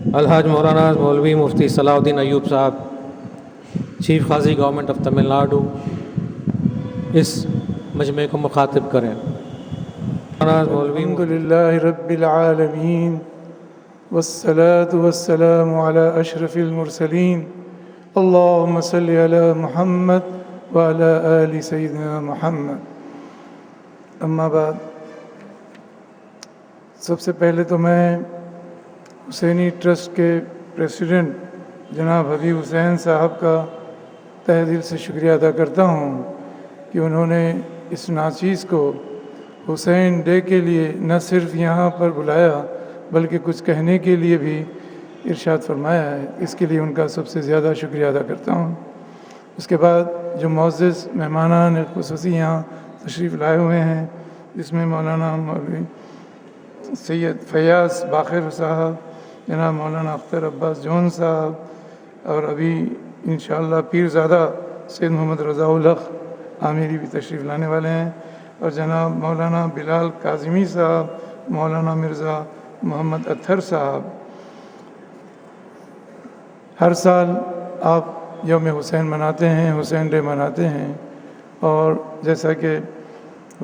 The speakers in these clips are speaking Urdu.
الحاج مولانا مولوی مفتی صلاح الدین ایوب صاحب، chief Qazi government of Tamil Nadu, اس مجمع کو مخاطب کریں۔ الحمد للہ رب العالمین والصلاة والسلام علی اشرف المرسلین، اللہم صلی علی محمد وعلی آل سیدنا محمد۔ اما بعد، سب سے پہلے تو میں حسینی ٹرسٹ کے پریزیڈنٹ جناب حبیب حسین صاحب کا تہہ دل سے شکریہ ادا کرتا ہوں کہ انہوں نے اس ناچیز کو حسین ڈے کے لیے نہ صرف یہاں پر بلایا بلکہ کچھ کہنے کے لیے بھی ارشاد فرمایا ہے۔ اس کے لیے ان کا سب سے زیادہ شکریہ ادا کرتا ہوں۔ اس کے بعد جو معزز مہمانان خصوصی یہاں تشریف لائے ہوئے ہیں، جس میں مولانا مولوی سید فیاض باقر صاحب، جناب مولانا اختر عباس جون صاحب، اور ابھی انشاءاللہ پیرزادہ سید محمد رضا الحق عامری بھی تشریف لانے والے ہیں، اور جناب مولانا بلال کاظمی صاحب، مولانا مرزا محمد اطہر صاحب۔ ہر سال آپ یوم حسین مناتے ہیں، حسین ڈے مناتے ہیں، اور جیسا کہ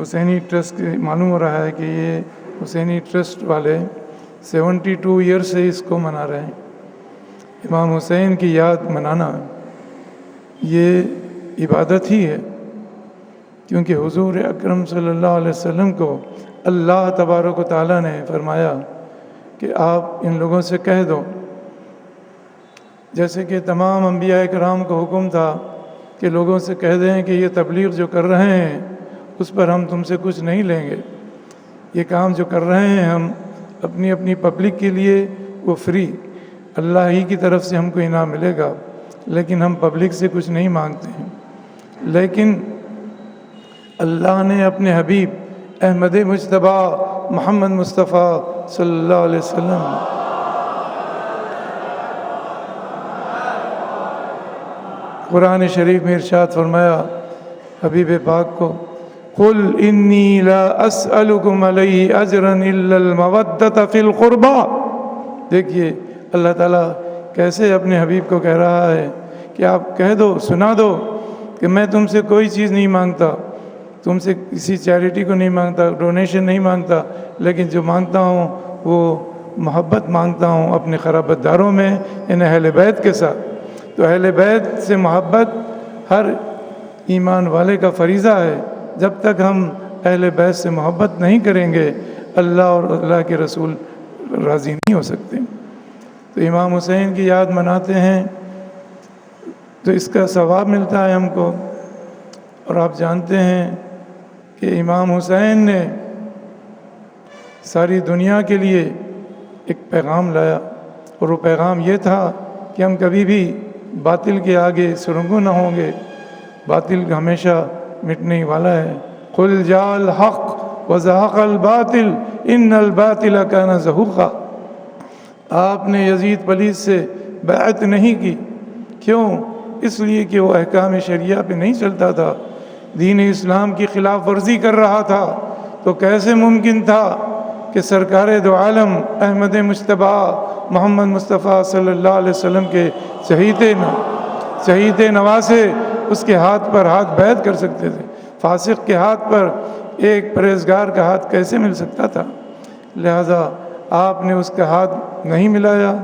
حسینی ٹرسٹ معلوم ہو رہا ہے کہ یہ حسینی ٹرسٹ والے 72 ایئر سے اس کو منا رہے ہیں۔ امام حسین کی یاد منانا یہ عبادت ہی ہے، کیونکہ حضور اکرم صلی اللہ علیہ وسلم کو اللہ تبارک و تعالیٰ نے فرمایا کہ آپ ان لوگوں سے کہہ دو، جیسے کہ تمام انبیاء کرام کو حکم تھا کہ لوگوں سے کہہ دیں کہ یہ تبلیغ جو کر رہے ہیں اس پر ہم تم سے کچھ نہیں لیں گے، یہ کام جو کر رہے ہیں ہم اپنی پبلک کے لیے وہ فری، اللہ ہی کی طرف سے ہم کو انعام ملے گا، لیکن ہم پبلک سے کچھ نہیں مانگتے ہیں۔ لیکن اللہ نے اپنے حبیب احمد مجتبی محمد مصطفیٰ صلی اللہ علیہ وسلم قرآن شریف میں ارشاد فرمایا حبیب پاک کو، قُلْ إِنِّي لَا أَسْأَلُكُمْ عَلَيْهِ أَجْرًا إِلَّا الْمَوَدَّةَ فِي الْقُرْبَى۔ دیکھیے اللہ تعالیٰ کیسے اپنے حبیب کو کہہ رہا ہے کہ آپ کہہ دو، سنا دو کہ میں تم سے کوئی چیز نہیں مانگتا، تم سے کسی چیریٹی کو نہیں مانگتا، ڈونیشن نہیں مانگتا، لیکن جو مانگتا ہوں وہ محبت مانگتا ہوں اپنے قرابت داروں میں، ان اہل بیت کے ساتھ۔ تو اہل بیت سے محبت ہر ایمان والے کا فریضہ ہے۔ جب تک ہم اہل بیت سے محبت نہیں کریں گے، اللہ اور اللہ کے رسول راضی نہیں ہو سکتے۔ تو امام حسین کی یاد مناتے ہیں تو اس کا ثواب ملتا ہے ہم کو، اور آپ جانتے ہیں کہ امام حسین نے ساری دنیا کے لیے ایک پیغام لایا، اور وہ پیغام یہ تھا کہ ہم کبھی بھی باطل کے آگے سرنگوں نہ ہوں گے، باطل ہمیشہ مٹنے والا ہے۔ قُلْ جَاءَ الْحَقُّ وَزَهَقَ الْبَاطِلُ إِنَّ الْبَاطِلَ كَانَ زَهُوقًا۔ آپ نے یزید پلیس سے بیعت نہیں کی، کیوں؟ اس لیے کہ وہ احکام شریعہ پہ نہیں چلتا تھا، دین اسلام کی خلاف ورزی کر رہا تھا۔ تو کیسے ممکن تھا کہ سرکار دو عالم احمد مجتبی محمد مصطفیٰ صلی اللہ علیہ وسلم کے چہیتے نواسے اس کے ہاتھ پر ہاتھ بیعت کر سکتے تھے؟ فاسق کے ہاتھ پر ایک پرہیزگار کا ہاتھ کیسے مل سکتا تھا؟ لہذا آپ نے اس کا ہاتھ نہیں ملایا۔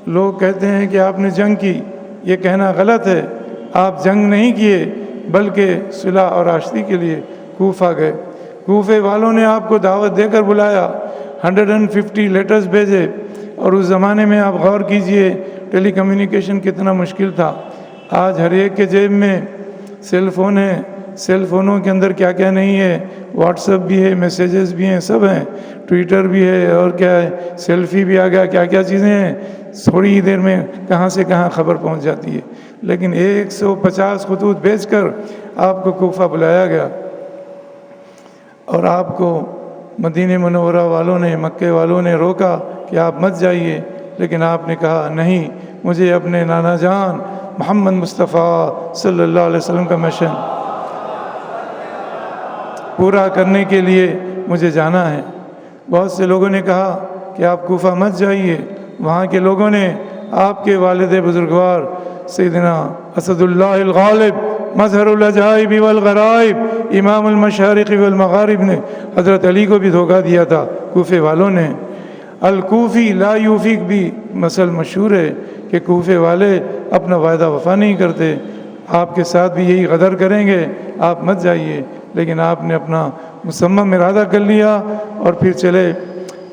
لوگ کہتے ہیں کہ آپ نے جنگ کی، یہ کہنا غلط ہے۔ آپ جنگ نہیں کیے بلکہ صلح اور آشتی کے لیے کوفہ گئے۔ کوفے والوں نے آپ کو دعوت دے کر بلایا، 150 لیٹرز بھیجے، اور اس زمانے میں آپ غور کیجئے ٹیلی کمیونیکیشن کتنا مشکل تھا۔ آج ہر ایک کے جیب میں سیل فون ہے، سیل فونوں کے اندر کیا کیا نہیں ہے، واٹس ایپ بھی ہے، میسیجز بھی ہیں، سب ہیں، ٹویٹر بھی ہے، اور کیا ہے، سیلفی بھی آ گیا، کیا کیا چیزیں ہیں، تھوڑی ہی دیر میں کہاں سے کہاں خبر پہنچ جاتی ہے۔ لیکن 150 خطوط بھیج کر آپ کو کوفہ بلایا گیا، اور آپ کو مدینہ منورہ والوں نے، مکے والوں نے روکا کہ آپ مت جائیے، لیکن آپ نے کہا نہیں، مجھے اپنے نانا جان محمد مصطفیٰ صلی اللہ علیہ وسلم کا مشن پورا کرنے کے لیے مجھے جانا ہے۔ بہت سے لوگوں نے کہا کہ آپ کوفہ مت جائیے، وہاں کے لوگوں نے آپ کے والد بزرگوار سیدنا اسد اللہ الغالب مظہر العجائب والغرائب امام المشارق والمغارب نے حضرت علی کو بھی دھوکہ دیا تھا کوفے والوں نے۔ الکوفی لا یوفیق بھی مثل مشہور ہے کہ کوفے والے اپنا وعدہ وفا نہیں کرتے، آپ کے ساتھ بھی یہی غدر کریں گے، آپ مت جائیے، لیکن آپ نے اپنا مصمم ارادہ کر لیا اور پھر چلے۔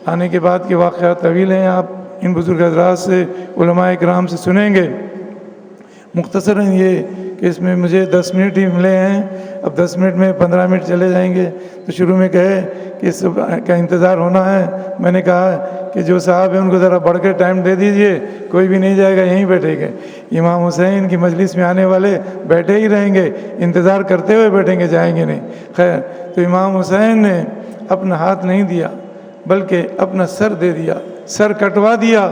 آنے کے بعد کے واقعات طویل ہیں، آپ ان بزرگ حضرات سے علماء کرام سے سنیں گے۔ مختصراً یہ کہ اس میں مجھے 10 منٹ ہی ملے ہیں، اب 10 منٹ میں 15 منٹ چلے جائیں گے، تو شروع میں کہے کہ اس کا انتظار ہونا ہے۔ میں نے کہا کہ جو صاحب ہیں ان کو ذرا بڑھ کے ٹائم دے دیجئے، کوئی بھی نہیں جائے گا، یہیں بیٹھے گے۔ امام حسین کی مجلس میں آنے والے بیٹھے ہی رہیں گے، انتظار کرتے ہوئے بیٹھیں گے، جائیں گے نہیں۔ خیر، تو امام حسین نے اپنا ہاتھ نہیں دیا بلکہ اپنا سر دے دیا، سر کٹوا دیا۔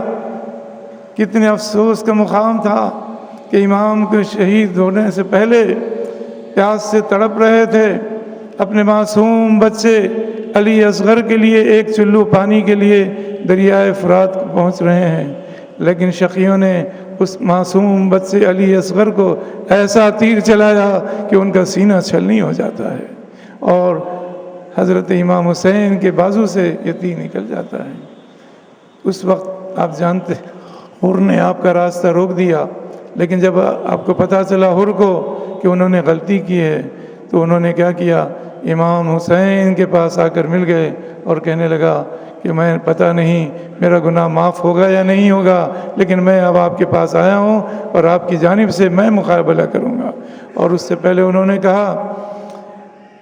کتنے افسوس کا مقام تھا کہ امام کے شہید ہونے سے پہلے پیاس سے تڑپ رہے تھے، اپنے معصوم بچے علی اصغر کے لیے ایک چلو پانی کے لیے دریائے فرات پہنچ رہے ہیں، لیکن شقیوں نے اس معصوم بچے علی اصغر کو ایسا تیر چلایا کہ ان کا سینہ چھلنی ہو جاتا ہے اور حضرت امام حسین کے بازو سے یہ تیر نکل جاتا ہے۔ اس وقت آپ جانتے حر نے آپ کا راستہ روک دیا، لیکن جب آپ کو پتہ چلا حر کو کہ انہوں نے غلطی کی ہے تو انہوں نے کیا کیا، امام حسین کے پاس آ کر مل گئے اور کہنے لگا کہ میں پتہ نہیں میرا گناہ معاف ہوگا یا نہیں ہوگا، لیکن میں اب آپ کے پاس آیا ہوں اور آپ کی جانب سے میں مقابلہ کروں گا۔ اور اس سے پہلے انہوں نے کہا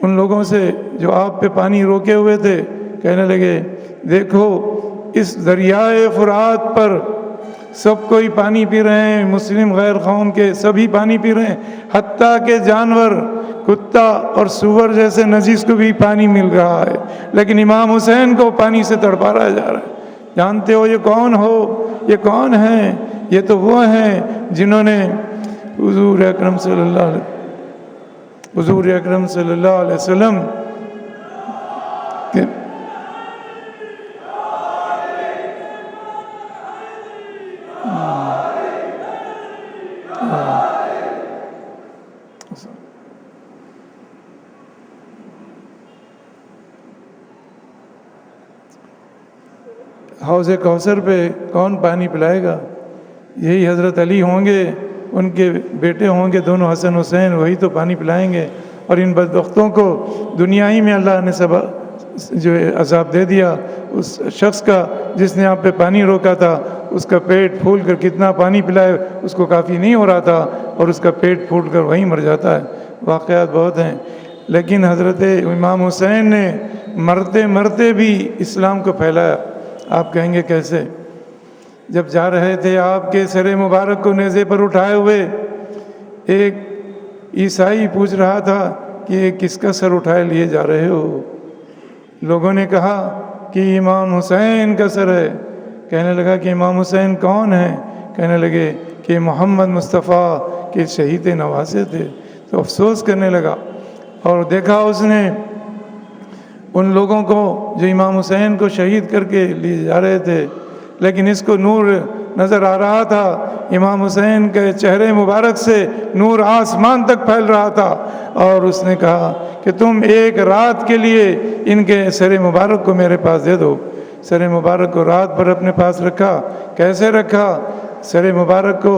ان لوگوں سے جو آپ پہ پانی روکے ہوئے تھے، کہنے لگے دیکھو اس دریائے فرات پر سب کوئی پانی پی رہے ہیں، مسلم غیر قوم کے سبھی پانی پی رہے ہیں، حتیٰ کہ جانور کتا اور سور جیسے نجس کو بھی پانی مل رہا ہے، لیکن امام حسین کو پانی سے تڑپایا جا رہا ہے۔ جانتے ہو یہ کون ہو؟ یہ کون ہیں؟ یہ تو وہ ہیں جنہوں نے حضور اکرم صلی اللہ علیہ وسلم حوض کوثر پہ کون پانی پلائے گا؟ یہی حضرت علی ہوں گے، ان کے بیٹے ہوں گے دونوں حسن حسین، وہی تو پانی پلائیں گے۔ اور ان بدبختوں کو دنیا ہی میں اللہ نے جو عذاب دے دیا۔ اس شخص کا جس نے آپ پہ پانی روکا تھا، اس کا پیٹ پھول کر کتنا پانی پلائے اس کو کافی نہیں ہو رہا تھا، اور اس کا پیٹ پھول کر وہیں مر جاتا ہے۔ واقعات بہت ہیں، لیکن حضرت امام حسین نے مرتے مرتے بھی اسلام کو پھیلایا۔ آپ کہیں گے کیسے؟ جب جا رہے تھے آپ کے سر مبارک کو نیزے پر اٹھائے ہوئے، ایک عیسائی پوچھ رہا تھا کہ یہ کس کا سر اٹھائے لیے جا رہے ہو؟ لوگوں نے کہا کہ امام حسین کا سر ہے۔ کہنے لگا کہ امام حسین کون ہیں؟ کہنے لگے کہ محمد مصطفیٰ کے شہید نواسے تھے۔ تو افسوس کرنے لگا اور دیکھا اس نے ان لوگوں کو جو امام حسین کو شہید کر کے لیے جا رہے تھے، لیکن اس کو نور نظر آ رہا تھا، امام حسین کے چہرے مبارک سے نور آسمان تک پھیل رہا تھا، اور اس نے کہا کہ تم ایک رات کے لیے ان کے سر مبارک کو میرے پاس دے دو۔ سر مبارک کو رات بھر اپنے پاس رکھا۔ کیسے رکھا؟ سر مبارک کو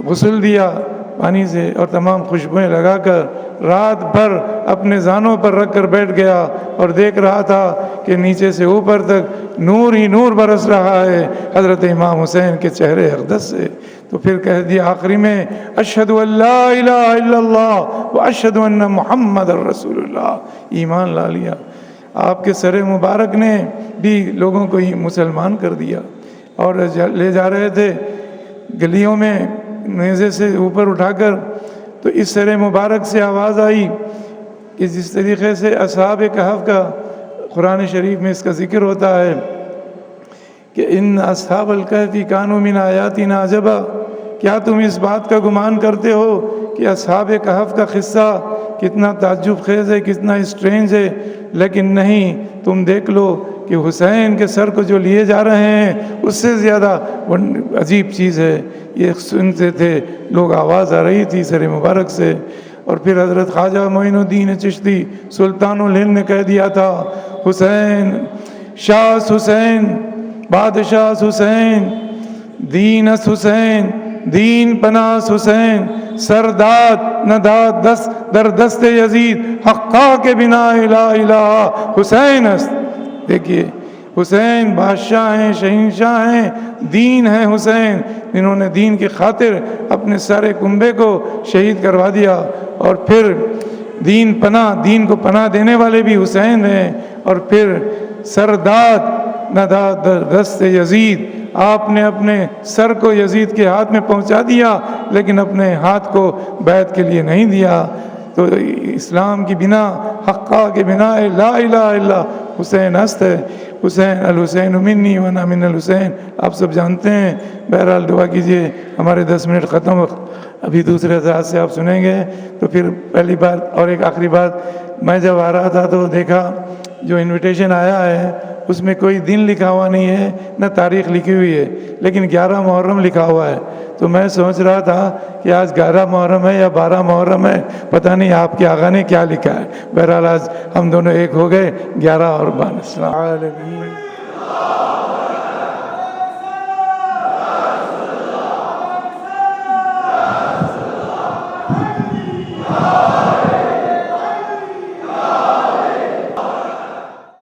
غسل دیا پانی سے اور تمام خوشبوئیں لگا کر رات بھر اپنے زانوں پر رکھ کر بیٹھ گیا اور دیکھ رہا تھا کہ نیچے سے اوپر تک نور ہی نور برس رہا ہے حضرت امام حسین کے چہرے اقدس سے۔ تو پھر کہہ دیا آخری میں اشہد ان لا الہ الا اللہ و اشہد ان محمد رسول اللہ، ایمان لا لیا۔ آپ کے سر مبارک نے بھی لوگوں کو ہی مسلمان کر دیا، اور لے جا رہے تھے گلیوں میں نیزے سے اوپر اٹھا کر، تو اس سر مبارک سے آواز آئی کہ جس طریقے سے اصحاب کہف کا قرآن شریف میں اس کا ذکر ہوتا ہے کہ ان اصحاب الکہف کانوا من آیاتنا عجبا، کیا تم اس بات کا گمان کرتے ہو کہ اصحاب کہف کا قصہ کتنا تعجب خیز ہے، کتنا اسٹرینج ہے؟ لیکن نہیں، تم دیکھ لو کہ حسین کے سر کو جو لیے جا رہے ہیں اس سے زیادہ عجیب چیز ہے۔ یہ سنتے تھے لوگ، آواز آ رہی تھی سر مبارک سے، اور پھر حضرت خواجہ معین الدین چشتی سلطان الہند نے کہہ دیا تھا، حسین شاہ حسین بادشاہ حسین دین اس حسین دین پناس حسین سرداد نداد دست در دست یزید حقا کے بنا الہ الہ حسین است۔ دیکھیے حسین بادشاہ ہیں، شہنشاہ ہیں، دین ہے حسین، جنہوں نے دین کی خاطر اپنے سارے کنبے کو شہید کروا دیا، اور پھر دین کو پناہ دینے والے بھی حسین ہیں، اور پھر سرداد نداد در دست یزید، آپ نے اپنے سر کو یزید کے ہاتھ میں پہنچا دیا لیکن اپنے ہاتھ کو بیعت کے لیے نہیں دیا۔ تو اسلام کی بنا، حقا کے بنا لا الہ الا حسین است ہے۔ حسین الحسین منی وانا من الحسین، آپ سب جانتے ہیں۔ بہرحال دعا کیجئے، ہمارے 10 منٹ ختم، ابھی دوسرے انداز سے آپ سنیں گے۔ تو پھر پہلی بات اور ایک آخری بات، میں جب آ رہا تھا تو دیکھا جو انویٹیشن آیا ہے اس میں کوئی دن لکھا ہوا نہیں ہے، نہ تاریخ لکھی ہوئی ہے، لیکن 11 محرم لکھا ہوا ہے۔ تو میں سوچ رہا تھا کہ آج 11 محرم ہے یا 12 محرم ہے، پتہ نہیں آپ کے آقا نے کیا لکھا ہے۔ بہرحال آج ہم دونوں ایک ہو گئے، 11 اور 12 السلام علیکم۔